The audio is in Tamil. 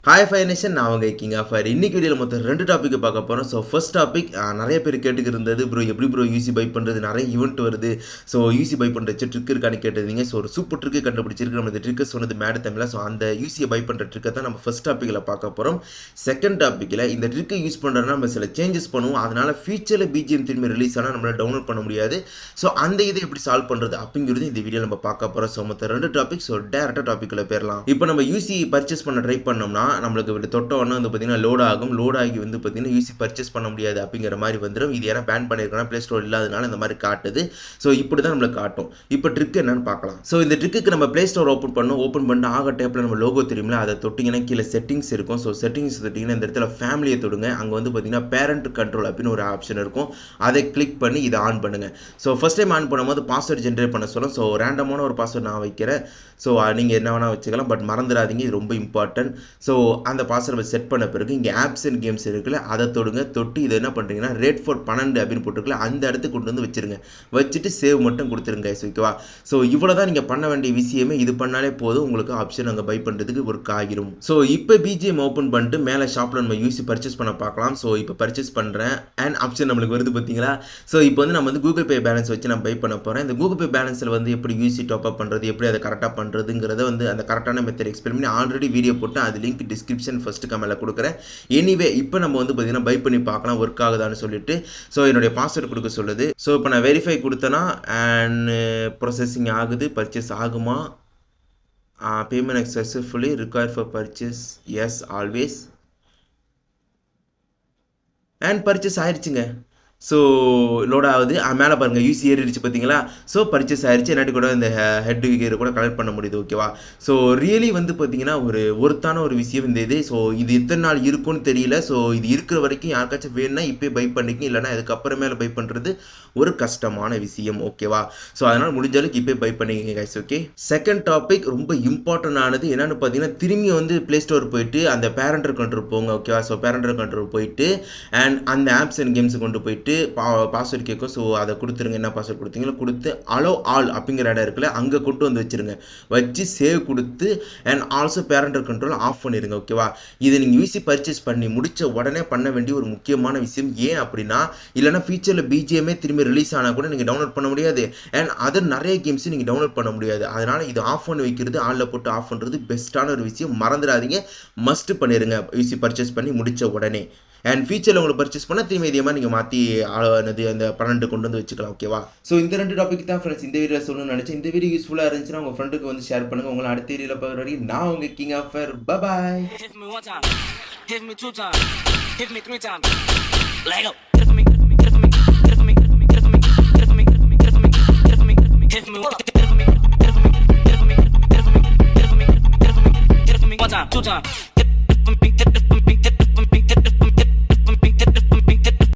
Hi FireNation, நான் உங்க King of Fire. இன்னைக்கு வீடியோல மொத்தம் 2 டாபிக் பார்க்க போறோம். ஸோ ஃபர்ஸ்ட் டாபிக் நிறைய பேர் கேட்டுக்கிட்டு இருந்தது ப்ரோ எப்படி ப்ரோ யூசி பை பண்றது நிறைய ஈவென்ட் வருது. ஸோ யூசி பை பண்ற ட்ரிக் இருக்கான்னு கேட்டிருந்தீங்க. ஸோ ஒரு சூப்பர் ட்ரிக் கண்டுபிடிச்சிருக்கு. நம்ம இந்த ட்ரிக் சொன்னது மேட் தமிழ்ல. ஸோ அந்த யூசியை பை பண்ற ட்ரிக்கை தான் நம்ம ஃபர்ஸ்ட் டாபிக்ல பார்க்க போறோம். செகண்ட் டாபிக்ல இந்த ட்ரிக்கை யூஸ் பண்றதுனா நம்ம சில சேஞ்சஸ் பண்ணுவோம். அதனால ஃபியூச்சர்ல BGM திரும்பி ரிலீஸ் ஆனா நம்மளால டவுன்லோட் பண்ண முடியாது. ஸோ அந்த இதை எப்படி சால்வ் பண்றது அப்படிங்கிறது இந்த வீடியோ நம்ம பார்க்க போறோம். ஸோ மொத்தம் 2 டாபிக். ஸோ டேரக்டா டாபிக்ல போயிடலாம். இப்போ நம்ம யூசி பர்ச்சேஸ் பண்ண ட்ரை பண்ணோம்னா நம்மளுக்கு தொட்டோன்னா வந்து பார்த்தீங்கன்னா லோட் ஆகி வந்து பார்த்தீங்கன்னா யூசி பர்ச்சேஸ் பண்ண முடியாது அப்படிங்கிற மாதிரி வந்துடும். இது யாரும் பேன் பண்ணியிருக்கா ப்ளே ஸ்டோர் இல்லாதனால இந்த மாதிரி காட்டுது. ஸோ இப்படி தான் நம்மளுக்கு காட்டும். இப்போ ட்ரிக் என்னன்னு பார்க்கலாம். ஸோ இந்த ட்ரிக்கு நம்ம ப்ளே ஸ்டோர் ஓப்பன் பண்ணி ஆக டேப்பில் நம்ம லோகோ தெரியுமில்ல, அதை தொட்டிங்கன்னா கீழே செட்டிங்ஸ் இருக்கும். ஸோ செட்டிங்ஸ் தொட்டிங்கன்னா இந்த இடத்துல ஃபேமிலியை தொடுங்க. அங்கே வந்து பார்த்தீங்கன்னா பேரண்ட் கண்ட்ரோல் அப்படின்னு ஒரு ஆப்ஷன் இருக்கும். அதை கிளிக் பண்ணி இதை ஆன் பண்ணுங்க. ஸோ ஃபர்ஸ்ட் டைம் ஆன் பண்ணும்போது பாஸ்வேர்டு ஜென்ரேட் பண்ண சொல்லும். ஸோ ரேண்டமான ஒரு பாஸ்வேர்டு நான் வைக்கிறேன். ஸோ நீங்கள் என்ன வேணால் வச்சுக்கலாம், பட் மறந்துடாதீங்க, இது ரொம்ப இம்பார்ட்டன்ட். ஸோ அந்த பாஸ்வேர்டை செட் பண்ண பிறகு இங்கே ஆப்ஸ் அண்ட் கேம்ஸ் இருக்குல்ல, அதை தொட்டு இதை என்ன பண்ணுறீங்கன்னா ரேட் ஃபார் 12 அப்படின்னு போட்டுருக்கல, அந்த இடத்துக்கு கொண்டு வந்து வச்சுருங்க. வச்சுட்டு சேவ் மட்டும் கொடுத்துருங்க. ஓகேவா? ஸோ இவ்வளோ தான் நீங்கள் பண்ண வேண்டிய விஷயமே. இது பண்ணாலே போதும், உங்களுக்கு ஆப்ஷன் அங்கே பை பண்ணுறதுக்கு ஒர்க் ஆகிரும். ஸோ இப்போ BGM ஓப்பன் பண்ணிட்டு மேலே ஷாப்பில் நம்ம யூசி பர்ச்சேஸ் பண்ண பார்க்கலாம். ஸோ இப்போ பர்ச்சேஸ் பண்ணுறேன் அண்ட் ஆப்ஷன் நம்மளுக்கு வருது பார்த்தீங்களா? ஸோ இப்போ வந்து நம்ம வந்து கூகுள் பே பேலன்ஸ் வச்சு நான் பை பண்ண போகிறேன். இந்த கூகுள் பே பேலன்ஸில் வந்து எப்படி யூசி டாப் அப் பண்ணுறது, எப்படி அதை கரெக்டாக பண்ணுறதுங்கிறத வந்து அந்த கரெக்டான மெத்தட் எக்ஸ்பிளைன் பண்ணி ஆல்ரெடி வீடியோ போட்டு அது லிங்க் டிஸ்கிரிப்ஷன் ஃபர்ஸ்ட் கமெண்ட்டில் கொடுக்குறேன். எனிவே இப்போ நம்ம வந்து பார்த்தீங்கன்னா பை பண்ணி பார்க்கலாம் ஒர்க் ஆகுதான்னு சொல்லிட்டு. ஸோ என்னுடைய பாஸ்வேர்டு கொடுக்க சொல்லுது. ஸோ இப்போ நான் வெரிஃபை கொடுத்தேன்னா அண்ட் ப்ராசஸிங் ஆகுது. பர்ச்சேஸ் ஆகுமா? Payment successfully require for purchase as always and purchase ஆயிடுச்சுங்க. ஸோ லோட் ஆகுது. மேலே பாருங்கள் யூசி ஏறிடுச்சு பார்த்தீங்களா? ஸோ பர்ச்சேஸ் ஆயிடுச்சு. என்னாடி கூட இந்த ஹெட் கியர் கூட கலெக்ட் பண்ண முடியுது. ஓகேவா? ஸோ ரியலி வந்து பார்த்தீங்கன்னா ஒருத்தான ஒரு விஷயம் இந்த இது. ஸோ இது எத்தனை நாள் இருக்கும்னு தெரியல. ஸோ இது இருக்கிற வரைக்கும் யாருக்காச்சும் வேணும்னா இப்போயே பை பண்ணிக்க, இல்லைனா அதுக்கப்புறமேல பை பண்ணுறது ஒரு கஷ்டமான விஷயம். ஓகேவா? ஸோ அதனால் முடிஞ்ச அளவுக்கு இப்போ பை பண்ணிக்கங்க கைஸ். ஓகே, செகண்ட் டாபிக் ரொம்ப இம்பார்ட்டன்ட் ஆனது என்னன்னு பார்த்தீங்கன்னா, திரும்பி வந்து ப்ளே ஸ்டோர் போயிட்டு அந்த பேரண்டர் கண்ட்ரோல் போங்க. ஓகேவா? ஸோ பேரண்டர் கண்ட்ரோல் போயிட்டு அண்ட் அந்த ஆப்ஸ் அண்ட் கேம்ஸ் கொண்டு போயிட்டு பாஸ்வேர்டு கேட்கும். ஸோ அதை கொடுத்துருங்க. என்ன பாஸ்வேர்டு கொடுத்தீங்களோ கொடுத்து அலோ ஆல் அப்படிங்கிற இடம் இருக்குல்ல, அங்கே கொண்டு வந்து வச்சுருங்க. வச்சு சேவ் கொடுத்து and also parental control off பண்ணிடுங்க. ஓகேவா? இதை நீங்கள் யூசி பர்ச்சேஸ் பண்ணி முடித்த உடனே பண்ண வேண்டிய ஒரு முக்கியமான விஷயம். ஏன் அப்படின்னா, இல்லைனா ஃபியூச்சரில் BGMஏ திரும்பி ரிலீஸ் ஆனால் கூட நீங்கள் டவுன்லோட் பண்ண முடியாது அண்ட் அதர் நிறைய கேம்ஸும் நீங்கள் டவுன்லோட் பண்ண முடியாது. அதனால் இது ஆஃப் பண்ணி வைக்கிறது, ஆளில் போட்டு ஆஃப் பண்ணுறது பெஸ்ட்டான ஒரு விஷயம். மறந்துடாதீங்க, மஸ்ட் பண்ணிடுங்க யூசி பர்ச்சேஸ் பண்ணி முடித்த உடனே. அண்ட் ஃபியூச்சரில் உங்களுக்கு பர்ச்சேஸ் பண்ணால் திரும்பி இதே மாதிரி நீங்கள் மாற்றி அந்த 12 கொண்டு வந்து வச்சுக்கலாம். ஓகேவா? ஸோ இந்த 2 டாபிக் தான் ஃப்ரெண்ட்ஸ் இந்த வீடியோ சொல்லணும்னு நினச்சேன். இந்த வீடியோ யூஸ்ஃபுல்லாக இருந்துச்சுன்னா உங்கள் ஃப்ரெண்டுக்கு வந்து ஷேர் பண்ணுங்கள். உங்களை அடுத்த வீடியோவில் பார்க்குற வரைக்கும் நான் உங்கள் king of fire. Bye. Hit me 1 time, hit me 2 times, hit me 3 times. Lego. Hit me 1 time, 2 times.